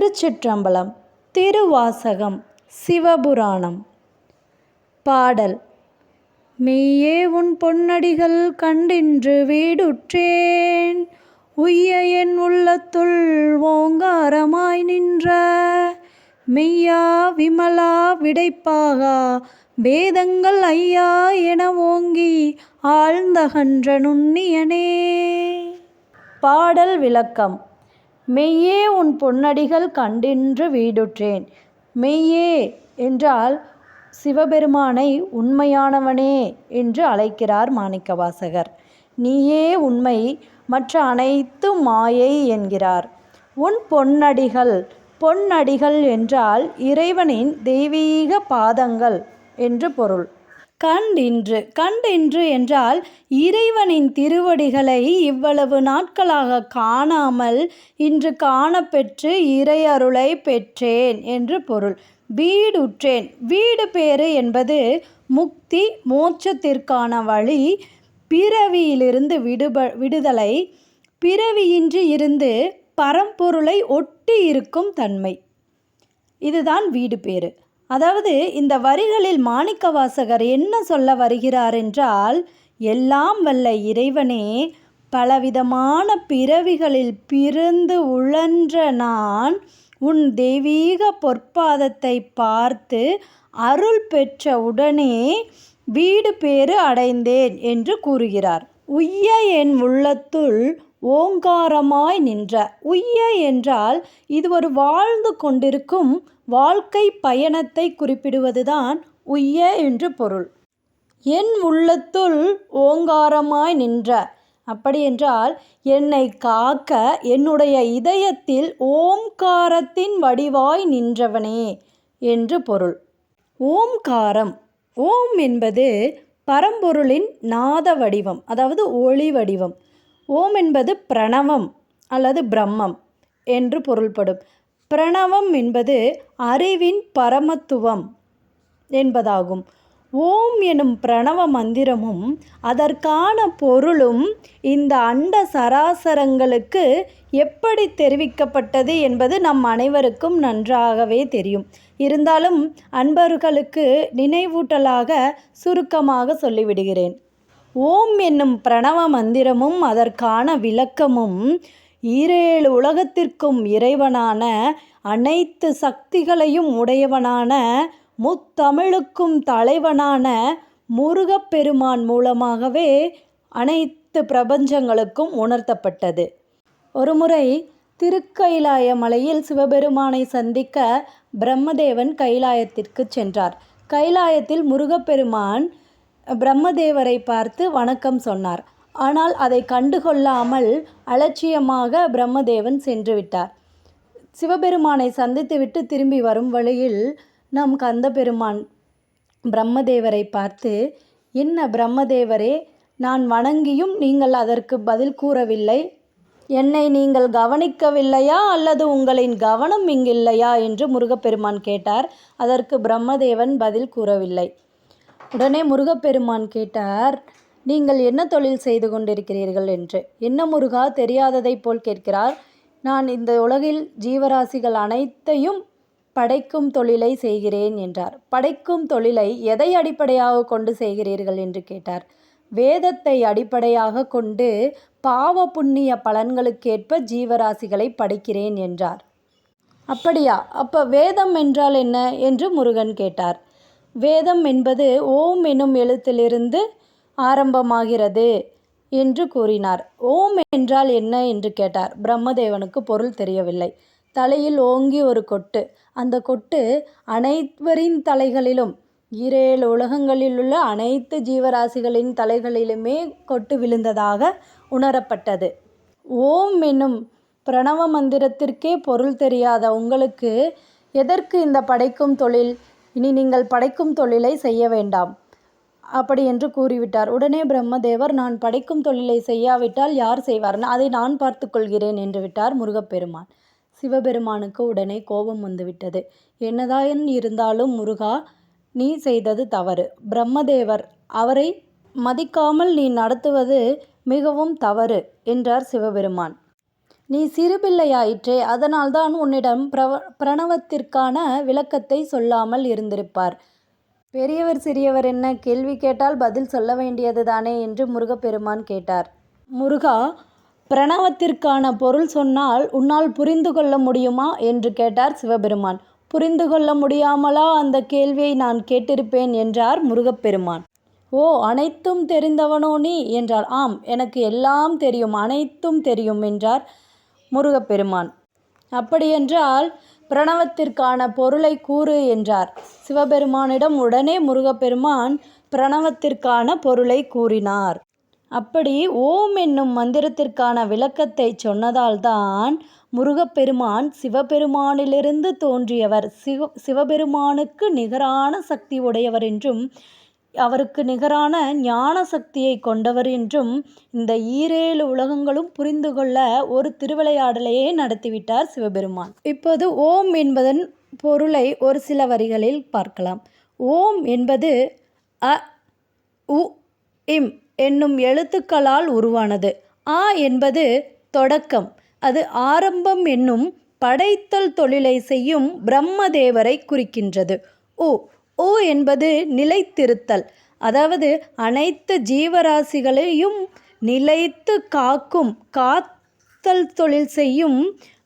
திருச்சிற்றம்பலம். திருவாசகம். சிவபுராணம். பாடல். மெய்யே உன் பொன்னடிகள் கண்டின்று வீடுற்றேன், உய்ய என் உள்ளத்துள் ஓங்காரமாய் நின்ற மெய்யா விமலா விடைப்பாகா வேதங்கள் ஐயா என ஓங்கி ஆழ்ந்தகன்ற நுண்ணியனே. பாடல் விளக்கம். மெய்யே உன் பொன்னடிகள் கண்டின்று வீடுற்றேன். மெய்யே என்றால் சிவபெருமானை உண்மையானவனே என்று அழைக்கிறார் மாணிக்கவாசகர். நீயே உண்மை, மற்ற அனைத்தும் மாயை என்கிறார். உன் பொன்னடிகள். பொன்னடிகள் என்றால் இறைவனின் தெய்வீக பாதங்கள் என்று பொருள். கண்டின்று. கண்டின்று என்றால் இறைவனின் திருவடிகளை இவ்வளவு நாட்களாக காணாமல் இன்று காணப்பெற்று இறையருளை பெற்றேன் என்று பொருள். வீடுற்றேன். வீடு பேறு என்பது முக்தி மோட்சத்திற்கான வழி, பிறவியிலிருந்து விடுதலை, பிறவியின்றி இருந்து பரம்பொருளை ஒட்டி இருக்கும் தன்மை. இதுதான் வீடு பேறு. அதாவது இந்த வரிகளில் மாணிக்கவாசகர் என்ன சொல்ல வருகிறார் என்றால், எல்லாம் வல்ல இறைவனே, பலவிதமான பிறவிகளில் பிறந்து உழன்ற நான் உன் தெய்வீக பொற்பாதத்தை பார்த்து அருள் பெற்ற உடனே வீடு பேறு அடைந்தேன் என்று கூறுகிறார். உய்ய என் உள்ளத்துள் ஓங்காரமாய் நின்ற. உய்ய என்றால் இது ஒரு வாழ்ந்து கொண்டிருக்கும் வாழ்க்கை பயணத்தை குறிப்பிடுவதுதான் உய்ய என்று பொருள். என் உள்ளத்துள் ஓங்காரமாய் நின்ற. அப்படியென்றால் என்னை காக்க என்னுடைய இதயத்தில் ஓம்காரத்தின் வடிவாய் நின்றவனே என்று பொருள். ஓம்காரம். ஓம் என்பது பரம்பொருளின் நாத வடிவம், அதாவது ஒளி வடிவம். ஓம் என்பது பிரணவம் அல்லது பிரம்மம் என்று பொருள்படும். பிரணவம் என்பது அறிவின் பரமத்துவம் என்பதாகும். ஓம் எனும் பிரணவ மந்திரமும் அதற்கான பொருளும் இந்த அண்ட சராசரங்களுக்கு எப்படி தெரிவிக்கப்பட்டது என்பது நம் அனைவருக்கும் நன்றாகவே தெரியும். இருந்தாலும் அன்பர்களுக்கு நினைவூட்டலாக சுருக்கமாக சொல்லிவிடுகிறேன். ஓம் என்னும் பிரணவ மந்திரமும் அதற்கான விளக்கமும் ஈரேழு உலகத்திற்கும் இறைவனான, அனைத்து சக்திகளையும் உடையவனான, முத்தமிழுக்கும் தலைவனான முருகப்பெருமான் மூலமாகவே அனைத்து பிரபஞ்சங்களுக்கும் உணர்த்தப்பட்டது. ஒருமுறை திருக்கைலாய மலையில் சிவபெருமானை சந்திக்க பிரம்மதேவன் கைலாயத்திற்கு சென்றார். கைலாயத்தில் முருகப்பெருமான் பிரம்மதேவரை பார்த்து வணக்கம் சொன்னார். ஆனால் அதை கண்டுகொள்ளாமல் அலட்சியமாக பிரம்மதேவன் சென்று விட்டார். சிவபெருமானை சந்தித்துவிட்டு திரும்பி வரும் வழியில் நம் கந்தபெருமான் பிரம்மதேவரை பார்த்து, என்ன பிரம்மதேவரே, நான் வணங்கியும் நீங்கள் அதற்கு பதில் கூறவில்லை, என்னை நீங்கள் கவனிக்கவில்லையா அல்லது உங்களின் கவனம் இங்கில்லையா என்று முருகப்பெருமான் கேட்டார். அதற்கு பிரம்மதேவன் பதில் கூறவில்லை. உடனே முருகப்பெருமான் கேட்டார், நீங்கள் என்ன தொழில் செய்து கொண்டிருக்கிறீர்கள் என்று. என்ன முருகா, தெரியாததை போல் கேட்கிறார். நான் இந்த உலகில் ஜீவராசிகள் அனைத்தையும் படைக்கும் தொழிலை செய்கிறேன் என்றார். படைக்கும் தொழிலை எதை அடிப்படையாக கொண்டு செய்கிறீர்கள் என்று கேட்டார். வேதத்தை அடிப்படையாக கொண்டு பாவ புண்ணிய பலன்களுக்கேற்ப ஜீவராசிகளை படைக்கிறேன் என்றார். அப்படியா, அப்ப வேதம் என்றால் என்ன என்று முருகன் கேட்டார். வேதம் என்பது ஓம் எனும் எழுத்திலிருந்து ஆரம்பமாகிறது என்று கூறினார். ஓம் என்றால் என்ன என்று கேட்டார். பிரம்மதேவனுக்கு பொருள் தெரியவில்லை. தலையில் ஓங்கி ஒரு கொட்டு. அந்த கொட்டு அனைவரின் தலைகளிலும், ஈரேழு உலகங்களில் உள்ள அனைத்து ஜீவராசிகளின் தலைகளிலுமே கொட்டு விழுந்ததாக உணரப்பட்டது. ஓம் என்னும் பிரணவ மந்திரத்திற்கே பொருள் தெரியாத உங்களுக்கு எதற்கு இந்த படைக்கும் தொழில்? இனி நீங்கள் படைக்கும் தொழிலை செய்ய வேண்டாம் அப்படி என்று கூறிவிட்டார். உடனே பிரம்மதேவர், நான் படைக்கும் தொழிலை செய்யாவிட்டால் யார் செய்வார், அதை நான் பார்த்து கொள்கிறேன் என்று விட்டார் முருகப்பெருமான். சிவபெருமானுக்கு உடனே கோபம் வந்துவிட்டது. என்னதான் இருந்தாலும் முருகா, நீ செய்தது தவறு. பிரம்மதேவர், அவரை மதிக்காமல் நீ நடத்துவது மிகவும் தவறு என்றார் சிவபெருமான். நீ சிறுபிள்ளையாயிற்றே, அதனால்தான் உன்னிடம் பிரணவத்திற்கான விளக்கத்தை சொல்லாமல் இருந்திருப்பார். பெரியவர் சிறியவர் என்ன, கேள்வி கேட்டால் பதில் சொல்ல வேண்டியது தானே என்று முருகப்பெருமான் கேட்டார். முருகா, பிரணவத்திற்கான பொருள் சொன்னால் உன்னால் புரிந்து கொள்ள முடியுமா என்று கேட்டார் சிவபெருமான். புரிந்து கொள்ள முடியாமலா அந்த கேள்வியை நான் கேட்டிருப்பேன் என்றார் முருகப்பெருமான். ஓ, அனைத்தும் தெரிந்தவனோ நீ என்றார். ஆம், எனக்கு எல்லாம் தெரியும், அனைத்தும் தெரியும் என்றார் முருகப்பெருமான். அப்படியென்றால் பிரணவத்திற்கான பொருளை கூறு என்றார். சிவபெருமானிடம் உடனே முருகப்பெருமான் பிரணவத்திற்கான பொருளை கூறினார். அப்படி ஓம் என்னும் மந்திரத்திற்கான விளக்கத்தை சொன்னதால்தான் முருகப்பெருமான் சிவபெருமானிலிருந்து தோன்றியவர், சிவபெருமானுக்கு நிகரான சக்தி உடையவர் என்றும் அவருக்கு நிகரான ஞான சக்தியை கொண்டவர் என்றும் இந்த 7 உலகங்களும் புரிந்து கொள்ள ஒரு திருவிளையாடலையே நடத்திவிட்டார் சிவபெருமான். இப்போது ஓம் என்பதன் பொருளை ஒரு சில வரிகளில் பார்க்கலாம். ஓம் என்பது அ, உ, இம் என்னும் எழுத்துக்களால் உருவானது. ஆ என்பது தொடக்கம், அது ஆரம்பம் என்னும் படைத்தல் தொழிலை செய்யும் பிரம்மதேவரை குறிக்கின்றது. உ என்பது நிலைத்திருத்தல், அதாவது அனைத்து ஜீவராசிகளையும் நிலைத்து காத்தல் தொழில் செய்யும்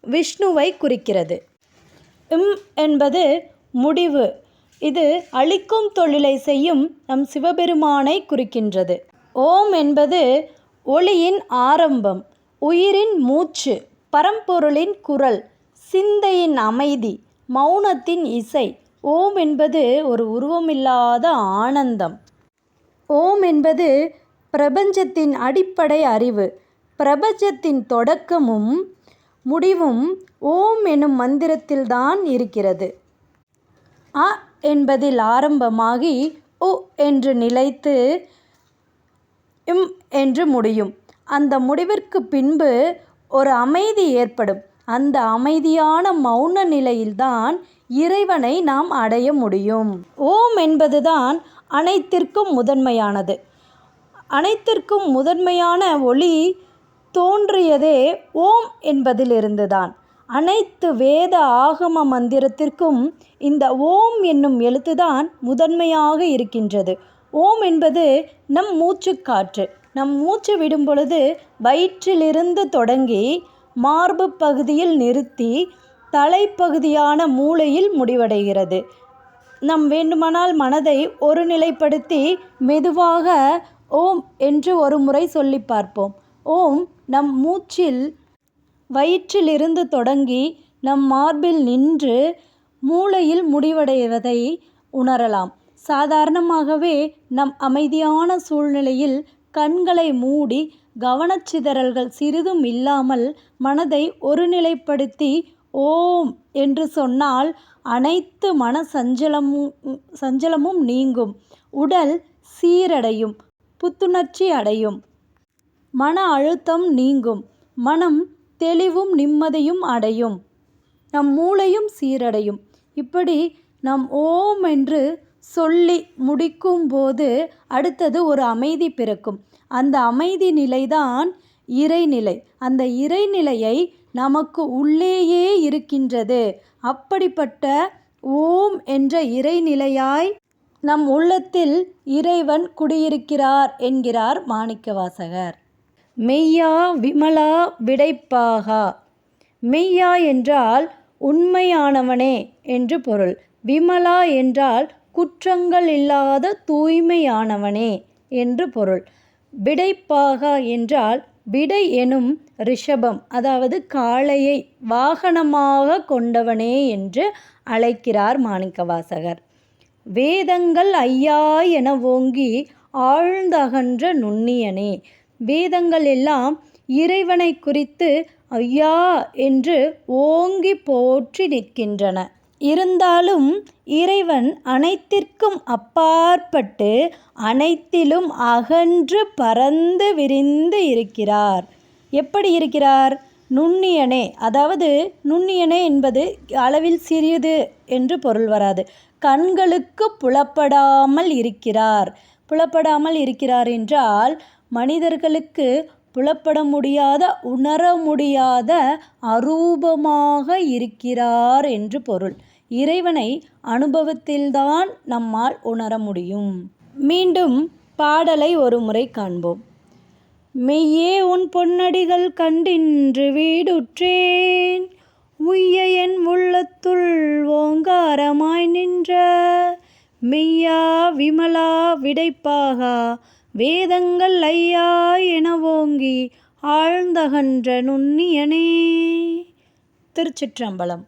விஷ்ணுவை குறிக்கிறது. இம் என்பது முடிவு, இது அழிக்கும் தொழிலை செய்யும் நம் சிவபெருமானை குறிக்கின்றது. ஓம் என்பது ஒளியின் ஆரம்பம், உயிரின் மூச்சு, பரம்பொருளின் குரல், சிந்தையின் அமைதி, மௌனத்தின் இசை. ஓம் என்பது ஒரு உருவமில்லாத ஆனந்தம். ஓம் என்பது பிரபஞ்சத்தின் அடிப்படை அறிவு. பிரபஞ்சத்தின் தொடக்கமும் முடிவும் ஓம் எனும் மந்திரத்தில்தான் இருக்கிறது. அ என்பதில் ஆரம்பமாகி உ என்று நிலைத்து இம் என்று முடியும். அந்த முடிவிற்கு பின்பு ஒரு அமைதி ஏற்படும். அந்த அமைதியான மௌன நிலையில்தான் இறைவனை நாம் அடைய முடியும். ஓம் என்பதுதான் அனைத்திற்கும் முதன்மையானது. அனைத்திற்கும் முதன்மையான ஒளி தோன்றியதே ஓம் என்பதிலிருந்துதான். அனைத்து வேத ஆகம மந்திரத்திற்கும் இந்த ஓம் என்னும் எழுத்துதான் முதன்மையாக இருக்கின்றது. ஓம் என்பது நம் மூச்சுக்காற்று. நம் மூச்சு விடும் பொழுது வயிற்றிலிருந்து தொடங்கி மார்பு பகுதியில் நிறுத்தி தலைப்பகுதியான மூளையில் முடிவடைகிறது. நாம் வேண்டுமானால் மனதை ஒருநிலைப்படுத்தி மெதுவாக ஓம் என்று ஒரு முறை சொல்லி பார்ப்போம். ஓம் நம் மூச்சில் வயிற்றிலிருந்து தொடங்கி நம் மார்பில் நின்று மூளையில் முடிவடைவதை உணரலாம். சாதாரணமாகவே நம் அமைதியான சூழ்நிலையில் கண்களை மூடி கவனச்சிதறல்கள் சிறிதும் இல்லாமல் மனதை ஒருநிலைப்படுத்தி ஓம் என்று சொன்னால் அனைத்து மன சஞ்சலமும் நீங்கும், உடல் சீரடையும், புத்துணர்ச்சி அடையும், மன அழுத்தம் நீங்கும், மனம் தெளிவும் நிம்மதியும் அடையும், நம் மூளையும் சீரடையும். இப்படி நாம் ஓம் என்று சொல்லி முடிக்கும் போது அடுத்தது ஒரு அமைதி பிறக்கும். அந்த அமைதி நிலைதான் இறைநிலை. அந்த இறைநிலையை நமக்கு உள்ளேயே இருக்கின்றது. அப்படிப்பட்ட ஓம் என்ற இறைநிலையாய் நம் உள்ளத்தில் இறைவன் குடியிருக்கிறார் என்கிறார் மாணிக்கவாசகர். மெய்யா விமலா விடைப்பாகா. மெய்யா என்றால் உண்மையானவனே என்று பொருள். விமலா என்றால் குற்றங்கள் இல்லாத தூய்மையானவனே என்று பொருள். விடைப்பாகா என்றால் விடை எனும் ரிஷபம், அதாவது காளையை வாகனமாக கொண்டவனே என்று அழைக்கிறார் மாணிக்கவாசகர். வேதங்கள் ஐயா என ஓங்கி ஆழ்ந்தகன்ற நுண்ணியனே. வேதங்கள் எல்லாம் இறைவனை குறித்து ஐயா என்று ஓங்கி போற்றி நிற்கின்றன. இருந்தாலும் இறைவன் அனைத்திற்கும் அப்பாற்பட்டு அனைத்திலும் அகன்று பரந்து விரிந்து இருக்கிறார். எப்படி இருக்கிறார்? நுண்ணியனே, அதாவது நுண்ணியனே என்பது அளவில் சிறியது என்று பொருள் வராது. கண்களுக்கு புலப்படாமல் இருக்கிறார். புலப்படாமல் இருக்கிறார் என்றால் மனிதர்களுக்கு புலப்பட முடியாத, உணர முடியாத அரூபமாக இருக்கிறார் என்று பொருள். இறைவனை அனுபவத்தில்தான் நம்மால் உணர முடியும். மீண்டும் பாடலை ஒரு முறை காண்போம். மெய்யே உன் பொன்னடிகள் கண்டின்று வீடுற்றேன், உய்ய என் உள்ளத்துள் ஓங்காரமாய் நின்ற மெய்யா விமலா விடைப்பாகா வேதங்கள் ஐயா என ஓங்கி ஆழ்ந்தகன்ற நுண்ணியனே. திருச்சிற்றம்பலம்.